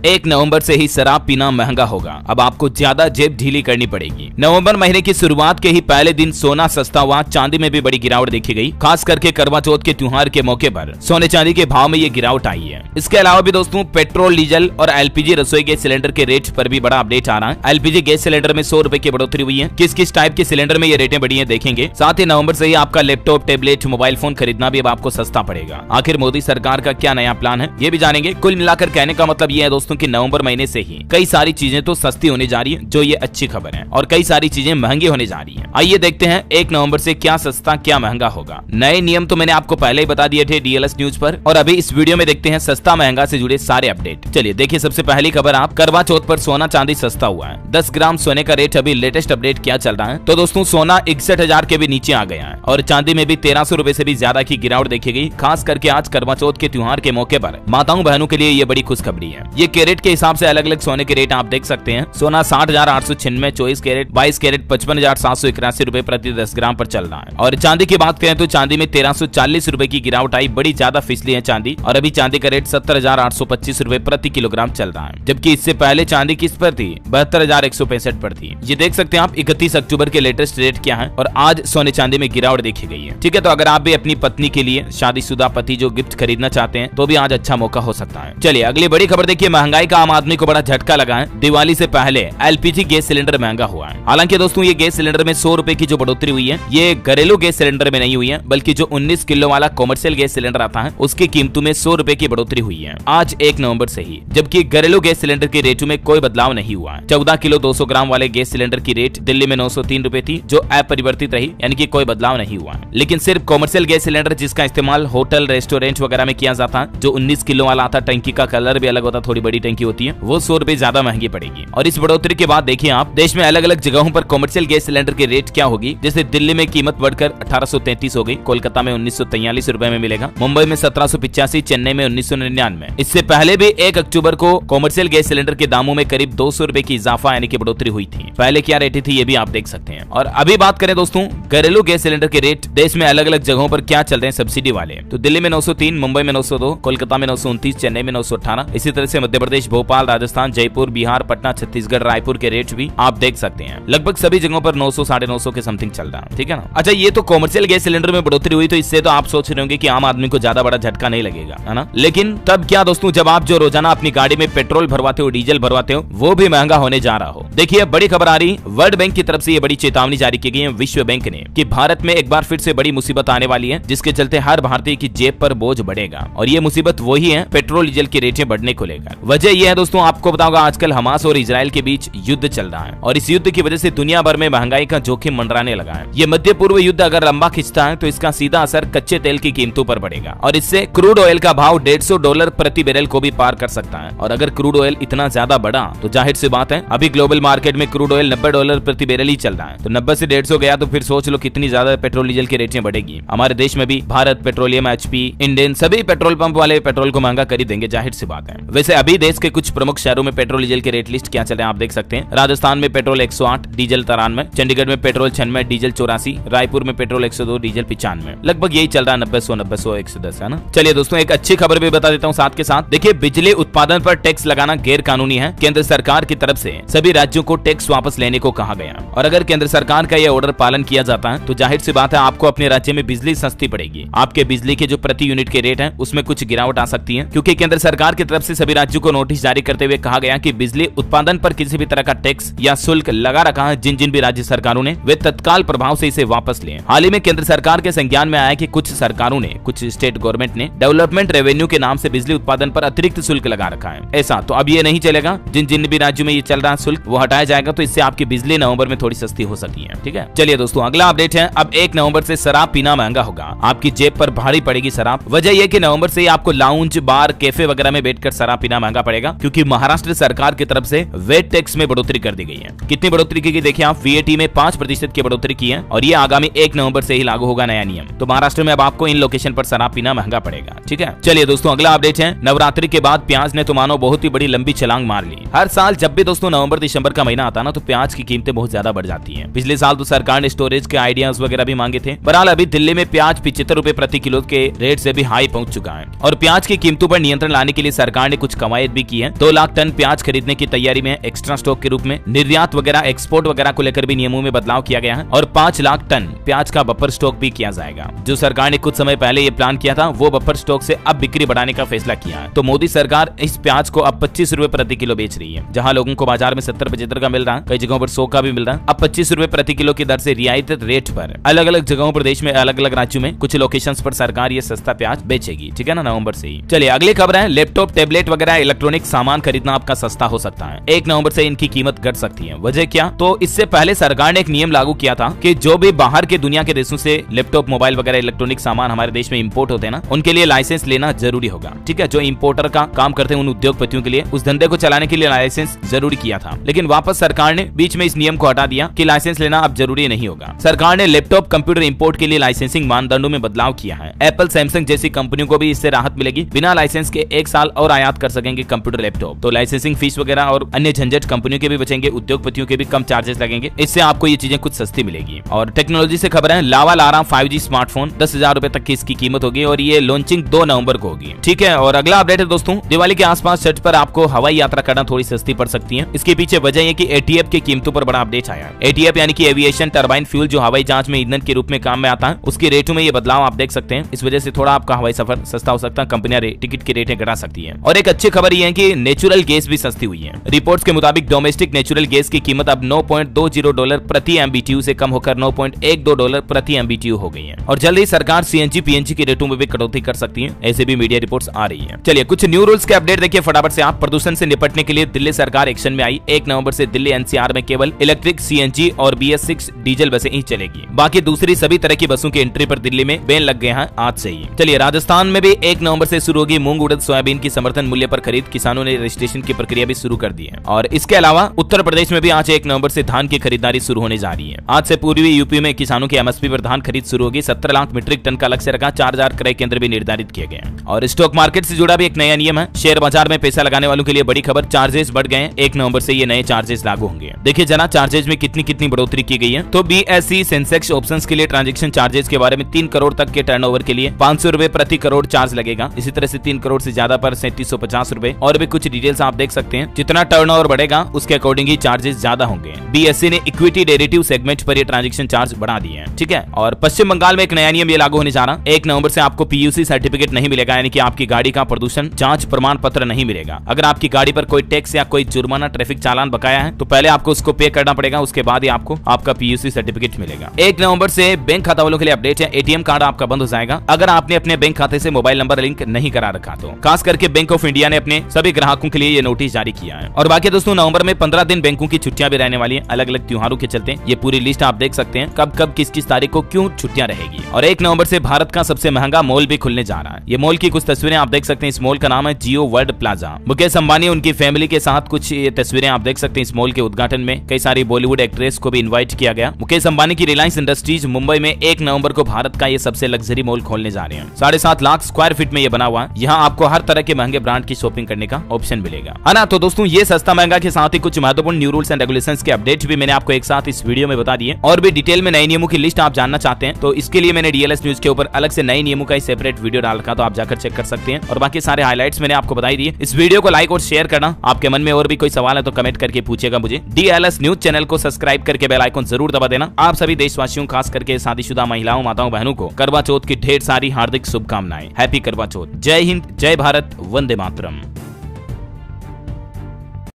1 नवंबर से ही शराब पीना महंगा होगा। अब आपको ज्यादा जेब ढीली करनी पड़ेगी। नवंबर महीने की शुरुआत के ही पहले दिन सोना सस्ता हुआ, चांदी में भी बड़ी गिरावट देखी गई। खास करके करवा चौथ के त्योहार के मौके पर सोने चांदी के भाव में ये गिरावट आई है। इसके अलावा भी दोस्तों पेट्रोल, डीजल और एलपीजी रसोई गैस सिलेंडर के रेट पर भी बड़ा अपडेट आ रहा है। एलपीजी गैस सिलेंडर में 100 रुपए की बढ़ोतरी हुई है। किस किस टाइप के सिलेंडर में ये रेटें बढ़ी है देखेंगे। साथ ही नवंबर से ही आपका लैपटॉप, टैबलेट, मोबाइल फोन खरीदना भी अब आपको सस्ता पड़ेगा। आखिर मोदी सरकार का क्या नया प्लान है ये भी जानेंगे। कुल मिलाकर कहने का मतलब ये है दोस्तों कि नवंबर महीने से ही कई सारी चीजें तो सस्ती होने जा रही है, जो ये अच्छी खबर है, और कई सारी चीजें महंगी होने जा रही है। आइए देखते हैं 1 नवंबर से क्या सस्ता क्या महंगा होगा। नए नियम तो मैंने आपको पहले ही बता दिए थे डीएलएस न्यूज पर, और अभी इस वीडियो में देखते हैं सस्ता महंगा से जुड़े सारे अपडेट। चलिए देखिए, सबसे पहली खबर आप करवा चौथ पर सोना चांदी सस्ता हुआ है। 10 ग्राम सोने का रेट अभी लेटेस्ट अपडेट क्या चल रहा है तो दोस्तों सोना 61,000 के भी नीचे आ गया है, और चांदी में भी 1300 रुपए से भी ज्यादा की गिरावट देखी गई। खास करके आज करवा चौथ के त्योहार के मौके पर माताओं बहनों के लिए ये बड़ी खुशखबरी है। ये कैरेट के हिसाब से अलग अलग सोने के रेट आप देख सकते हैं। सोना 60,896, 24 कैरेट, 22 कैरेट 55,781 रुपए प्रति 10 ग्राम पर चल रहा है। और चांदी की बात करें तो चांदी में 1340 रुपए की गिरावट आई, बड़ी ज्यादा फिसली है चांदी, और अभी चांदी का रेट 70,825 रुपए प्रति किलोग्राम चल रहा है। जबकि इससे पहले चांदी किस पर थी, 72,165 पर थी। ये देख सकते हैं आप 31 अक्टूबर के लेटेस्ट रेट क्या है, और आज सोने चांदी में गिरावट देखी गई है। ठीक है, तो अगर आप भी अपनी पत्नी के लिए, शादीशुदा पति जो गिफ्ट खरीदना चाहते हैं तो भी आज अच्छा मौका हो सकता है। चलिए अगली बड़ी खबर देखिए। महंगाई का आम आदमी को बड़ा झटका लगा है। दिवाली से पहले एलपीजी गैस सिलेंडर महंगा हुआ है। हालांकि दोस्तों ये गैस सिलेंडर में 100 रुपए की जो बढ़ोतरी हुई है, ये घरेलू गैस सिलेंडर में नहीं हुई है, बल्कि जो 19 किलो वाला कॉमर्शियल गैस सिलेंडर आता है उसकी कीमतों में 100 रुपए की बढ़ोतरी हुई है आज 1 नवंबर से ही। जबकि घरेलू गैस सिलेंडर के रेटों में कोई बदलाव नहीं हुआ है। 14 किलो 200 ग्राम वाले गैस सिलेंडर की रेट दिल्ली में 903 रुपए थी, जो अपरिवर्तित रही, यानी कि कोई बदलाव नहीं हुआ है। लेकिन सिर्फ कॉमर्शियल गैस सिलेंडर जिसका इस्तेमाल होटल, रेस्टोरेंट वगैरह में किया जाता है, जो 19 किलो वाला आता, टंकी का कलर भी अलग होता, थोड़ी बड़ी टंकी होती है, वो 100 रुपए ज्यादा महंगी पड़ेगी। और इस बढ़ोतरी के बाद देखिए आप देश में अलग अलग जगहों पर कॉमर्शियल गैस सिलेंडर के रेट क्या होगी। जैसे दिल्ली में कीमत बढ़कर 1833 हो गई, कोलकाता में 1943 रुपए में मिलेगा, मुंबई में 1785, चेन्नई में 1999। इससे पहले भी 1 अक्टूबर को कॉमर्शियल गैस सिलेंडर के दामों में करीब 200 रुपए की इजाफा यानी कि बढ़ोतरी हुई थी। पहले क्या रेट थी ये भी आप देख सकते हैं। और अभी बात करें दोस्तों घरेलू गैस सिलेंडर के रेट देश में अलग अलग जगहों पर क्या चल रहे हैं सब्सिडी वाले, तो दिल्ली में 903, मुंबई में 902, कोलकाता में 929, चेन्नई में 918। इसी तरह से मध्य प्रदेश, भोपाल, राजस्थान, जयपुर, बिहार, पटना, छत्तीसगढ़, रायपुर के रेट भी आप देख सकते हैं। लगभग सभी जगहों पर 900, 950 के समथिंग चल रहा है। ठीक है ना। अच्छा, ये तो कॉमर्शियल गैस सिलेंडर में बढ़ोतरी हुई, तो इससे तो आप सोच रहे होंगे कि आम आदमी को ज्यादा बड़ा झटका नहीं लगेगा, है ना। लेकिन तब क्या दोस्तों, जब आप जो रोजाना अपनी गाड़ी में पेट्रोल भरवाते हो, डीजल भरवाते हो, वो भी महंगा होने जा रहा हो। देखिए बड़ी खबर आ रही, वर्ल्ड बैंक की तरफ से ये बड़ी चेतावनी जारी की गई है विश्व बैंक ने, कि भारत में एक बार फिर से बड़ी मुसीबत आने वाली है, जिसके चलते हर भारतीय की जेब पर बोझ बढ़ेगा। और ये मुसीबत वही है पेट्रोल डीजल की रेटें बढ़ने को लेकर। वजह यह है दोस्तों, आपको बताऊंगा आजकल हमास और इजराइल के बीच युद्ध चल रहा है, और इस युद्ध की वजह से दुनिया भर में महंगाई का जोखिम मंडराने लगा है। ये मध्य पूर्व युद्ध अगर लंबा खिंचता है तो इसका सीधा असर कच्चे तेल की कीमतों पर पड़ेगा, और इससे क्रूड ऑयल का भाव $150 प्रति बैरल को भी पार कर सकता है। और अगर क्रूड ऑयल इतना ज्यादा बढ़ा तो जाहिर सी बात है, अभी ग्लोबल मार्केट में क्रूड ऑयल $90 प्रति बैरल ही चल रहा है, तो 90 से 150 गया तो फिर सोच लो कितनी ज्यादा पेट्रोल डीजल की रेटें बढ़ेगी। हमारे देश में भी भारत पेट्रोलियम, एचपी, इंडियन सभी पेट्रोल पंप वाले पेट्रोल को महंगा कर ही देंगे, जाहिर सी बात है। वैसे अभी देश के कुछ प्रमुख शहरों में पेट्रोल डीजल के रेट लिस्ट क्या चल रहे हैं आप देख सकते हैं। राजस्थान में पेट्रोल 108, डीजल 93, चंडीगढ़ में पेट्रोल 96, डीजल 84, रायपुर में पेट्रोल 102, डीजल 95। लगभग यही चल रहा है 90, 110, है ना। चलिए दोस्तों एक अच्छी खबर भी बता देता हूँ साथ के साथ। देखिए बिजली उत्पादन पर टैक्स लगाना गैर कानूनी है। केंद्र सरकार की तरफ से सभी राज्यों को टैक्स वापस लेने को कहा गया, और अगर केंद्र सरकार का यह ऑर्डर पालन किया जाता है तो जाहिर सी बात है आपको अपने राज्य में बिजली सस्ती पड़ेगी। आपके बिजली के जो प्रति यूनिट के रेट है उसमें कुछ गिरावट आ सकती है, क्योंकि केंद्र सरकार की तरफ से सभी राज्यों को नोटिस जारी करते हुए कहा गया कि बिजली उत्पादन पर किसी भी तरह का टैक्स या शुल्क लगा रखा है जिन भी राज्य सरकारों ने, वे तत्काल प्रभाव से इसे वापस लें। हाल ही में केंद्र सरकार के संज्ञान में आया कि कुछ सरकारों ने, कुछ स्टेट गवर्नमेंट ने डेवलपमेंट रेवेन्यू के नाम से बिजली उत्पादन पर अतिरिक्त शुल्क लगा रखा है। ऐसा तो अब ये नहीं चलेगा, जिन भी राज्यों में ये चल रहा है शुल्क वो हटाया जाएगा, तो इससे आपकी बिजली नवंबर में थोड़ी सस्ती हो सकती है। ठीक है, चलिए दोस्तों अगला अपडेट है, अब 1 नवंबर से शराब पीना महंगा होगा। आपकी जेब पर भारी पड़ेगी शराब। वजह यह कि नवंबर से आपको लाउंज, बार, कैफे वगैरह में बैठकर शराब पीना महंगा पड़ेगा, क्योंकि महाराष्ट्र सरकार की तरफ से वेट टैक्स में बढ़ोतरी कर दी गई है। कितनी बढ़ोतरी की गई देखिए आप, वीएटी में 5% की बढ़ोतरी की है, और ये आगामी 1 नवंबर से ही लागू होगा नया नियम। तो महाराष्ट्र में अब आपको इन लोकेशन पर शराब पीना महंगा पड़ेगा। ठीक है, चलिए दोस्तों अगला अपडेट है, नवरात्रि के बाद प्याज ने तो मानो बहुत ही बड़ी लंबी छलांग मार ली। हर साल जब भी दोस्तों नवंबर दिसंबर का महीना आता ना, तो प्याज की कीमतें बहुत ज्यादा बढ़ जाती हैं। पिछले साल तो सरकार ने स्टोरेज के आइडियाज वगैरह भी मांगे थे। बहरहाल अभी दिल्ली में प्याज 75 रुपए प्रति किलो के रेट से भी हाई पहुंच चुका है, और प्याज की कीमतों पर नियंत्रण लाने के लिए सरकार ने कुछ कवायद भी की है। 2 लाख टन प्याज खरीदने की तैयारी में एक्स्ट्रा स्टॉक के रूप में। निर्यात वगैरह एक्सपोर्ट वगैरह को लेकर भी नियमों में बदलाव किया गया है और 5 लाख टन प्याज का बफर स्टॉक भी किया जाएगा। जो सरकार ने कुछ समय पहले ये प्लान किया था वो बफर स्टॉक से अब बिक्री बढ़ाने का फैसला किया है। तो मोदी सरकार इस प्याज को अब 25 रुपए प्रति किलो बेच रही है। जहां लोगों को बाजार में 70-75 का मिल रहा है, कई जगहों पर 100 का भी मिल रहा है, अब 25 रुपए प्रति किलो की दर से रियायत रेट पर अलग अलग जगहों पर देश में अलग अलग राज्यों में कुछ लोकेशंस पर सरकार ये सस्ता प्याज बेचेगी। ठीक है ना, नवंबर से ही। चलिए अगली खबर है, लैपटॉप टैबलेट वगैरह इलेक्ट्रॉनिक सामान खरीदना आपका सस्ता हो सकता है। 1 नवंबर से इनकी कीमत घट सकती है। वजह क्या? तो इससे पहले सरकार ने एक नियम लागू किया था कि जो भी बाहर के दुनिया के देशों से लैपटॉप मोबाइल वगैरह इलेक्ट्रॉनिक सामान हमारे देश में इंपोर्ट होते हैं ना, उनके लिए लाइसेंस लेना जरूरी होगा। ठीक है, जो इंपोर्टर का काम करते हैं उन उद्योगपतियों के लिए उस धंधे को चलाने के लिए लाइसेंस जरूरी किया था। लेकिन वापस सरकार ने बीच में इस नियम को हटा दिया कि लाइसेंस लेना अब जरूरी नहीं होगा। सरकार ने लैपटॉप कंप्यूटर इंपोर्ट के लिए लाइसेंसिंग मानदंडों में बदलाव किया है। एप्पल सैमसंग जैसी कंपनियों को भी इससे राहत मिलेगी। बिना लाइसेंस के 1 साल और आयात कर सकेंगे कंप्यूटर लैपटॉप। तो लाइसेंसिंग फीस वगैरह और अन्य झंझट कंपनियों के भी बचेंगे, उद्योगपतियों के भी कम चार्जेस लगेंगे। इससे आपको ये चीजें कुछ सस्ती मिलेगी। और टेक्नोलॉजी से खबर है, लावा लारा 5G स्मार्टफोन 10,000 रुपए तक की इसकी कीमत होगी और ये लॉन्चिंग 2 नवंबर को होगी। ठीक है, और अगला अपडेट है दोस्तों, दिवाली के आसपास छठ पर आपको हवाई यात्रा करना थोड़ी सस्ती पड़ सकती है। इसके पीछे वजह है कि ATF की कीमतों पर बड़ा अपडेट आया है। ATF यानी कि एविएशन टरबाइन फ्यूल, जो हवाई जहाज में ईंधन के रूप में काम में आता है, उसके रेटों में ये बदलाव आप देख सकते हैं। इस वजह से थोड़ा आपका हवाई सफर सस्ता हो सकता है। कंपनियां टिकट की रेटें घटा सकती है। और एक अच्छी खबर ये है कि नेचुरल गैस भी सस्ती हुई है। रिपोर्ट्स के मुताबिक डोमेस्टिक नेचुरल गैस की कीमत अब $9.20 प्रति MBTU से कम होकर $9.12 प्रति MBTU हो गई है। और जल्द ही सरकार CNG PNG के रेटों में भी कटौती कर सकती है, ऐसे भी मीडिया रिपोर्ट्स आ रही है। चलिए कुछ न्यू रूल्स के अपडेट देखिए फटाफट से आप। प्रदूषण से निपटने के लिए दिल्ली सरकार एक्शन में आई। 1 नवंबर से दिल्ली NCR में केवल इलेक्ट्रिक CNG और BS6 डीजल बसें ही चलेगी। बाकी दूसरी सभी तरह की बसों की एंट्री पर दिल्ली में बैन लग गए हैं आज से ही। चलिए राजस्थान में भी 1 नवंबर से शुरू होगी मूंग उड़द सोयाबीन की समर्थन मूल्य पर खरीद। किसानों ने रजिस्ट्रेशन की प्रक्रिया भी शुरू कर दी है। और इसके अलावा उत्तर प्रदेश में भी आज 1 नवंबर से धान की खरीदारी शुरू होने जा रही है। आज से पूर्वी यूपी में किसानों की MSP पर धान खरीद शुरू होगी। 17 लाख मीट्रिक टन का लक्ष्य रखा। 4000 क्रय केंद्र भी निर्धारित किए गए। और स्टॉक मार्केट से जुड़ा भी एक नया नियम है। शेयर बाजार में पैसा लगाने वालों के लिए बड़ी खबर, चार्जेस बढ़ गए। 1 नवंबर से ये नए चार्जेस लागू होंगे। देखिए जना चार्जेस में कितनी बढ़ोतरी की गई है। तो BSE सेंसेक्स ऑप्शंस के लिए ट्रांजैक्शन चार्जेस के बारे में 3 करोड़ तक के टर्नओवर के लिए 500 रुपए प्रति करोड़ चार्ज लगेगा। इसी तरह से 3 करोड़ से ज्यादा पर 3750 रुपए। और भी कुछ डिटेल्स आप देख सकते हैं। जितना टर्नओवर बढ़ेगा उसके अकॉर्डिंग ही चार्जेस ज्यादा होंगे। BSE ने इक्विटी डेरिवेटिव सेगमेंट पर ये ट्रांजैक्शन चार्ज बढ़ा दिए हैं। ठीक है, और पश्चिम बंगाल में एक नया नियम ये लागू होने जा रहा है। 1 नवंबर से आपको PUC सर्टिफिकेट नहीं मिलेगा, यानी कि आपकी गाड़ी का प्रदूषण जांच प्रमाण पत्र नहीं मिलेगा। अगर आपकी गाड़ी पर कोई टैक्स या कोई जुर्माना ट्रैफिक चालान बकाया है तो पहले आपको उसको पे करना पड़ेगा, उसके बाद ही आपको आपका PUC सर्टिफिकेट मिलेगा। 1 नवंबर से बैंक खाता वालों के लिए अपडेट है। ATM कार्ड आपका बंद हो जाएगा अगर आपने अपने बैंक खाते से मोबाइल नंबर लिंक नहीं करा रखा तो। खास करके बैंक ऑफ इंडिया ने अपने सभी ग्राहकों के लिए ये नोटिस जारी किया है। और बाकी दोस्तों नवंबर में 15 दिन बैंकों की छुट्टियां भी रहने वाली है, अलग अलग त्योहारों के चलते। ये पूरी लिस्ट आप देख सकते हैं कब कब किस तारीख को क्यों छुट्टियां रहेगी। और 1 नवंबर से भारत का सबसे महंगा मॉल भी खुलने जा रहा है। ये मॉल की कुछ तस्वीरें आप देख सकते हैं। इस मॉल का नाम है जियो वर्ल्ड प्लाजा। मुकेश अंबानी उनकी फैमिली के साथ कुछ ये तस्वीरें आप देख सकते हैं। इस मॉल के उद्घाटन में कई सारी बॉलीवुड एक्ट्रेस को भी इन्वाइट किया गया। मुकेश अंबानी की रिलायंस इंडस्ट्रीज मुंबई में 1 नवंबर को भारत का ये सबसे लग्जरी मॉल खोलने जा रहे हैं। 7.5 लाख स्क्वायर फीट में ये बना हुआ है। यहाँ आपको हर तरह के महंगे ब्रांड की शॉपिंग करने का ऑप्शन मिलेगा, है ना। तो दोस्तों ये सस्ता महंगा के साथ ही कुछ महत्वपूर्ण न्यू रूल्स एंड रेगुलेशंस के अपडेट भी मैंने आपको एक साथ इस वीडियो में बता दिए। और भी डिटेल में नए नियमों की लिस्ट आप जानना चाहते हैं तो इसके लिए मैंने DLS न्यूज के ऊपर अलग से नए नियमों का सेपरेट वीडियो डाल रखा, तो आप जाकर चेक कर सकते हैं। और बाकी सारे हाइलाइट्स मैंने आपको बताई दिए। इस वीडियो को लाइक और शेयर करना। आपके मन में और भी कोई सवाल है तो कमेंट करके पूछेगा मुझे। DLS न्यूज चैनल को सब्सक्राइब करके बेल आइकन जरूर दबा देना। आप सभी देशवासियों खास करके शादीशुदा महिलाओं माताओं बहनों को करवा चौथ की ढेर सारी हार्दिक शुभकामनाएं। हैप्पी करवा चौथ। जय हिंद, जय भारत, वंदे मातरम।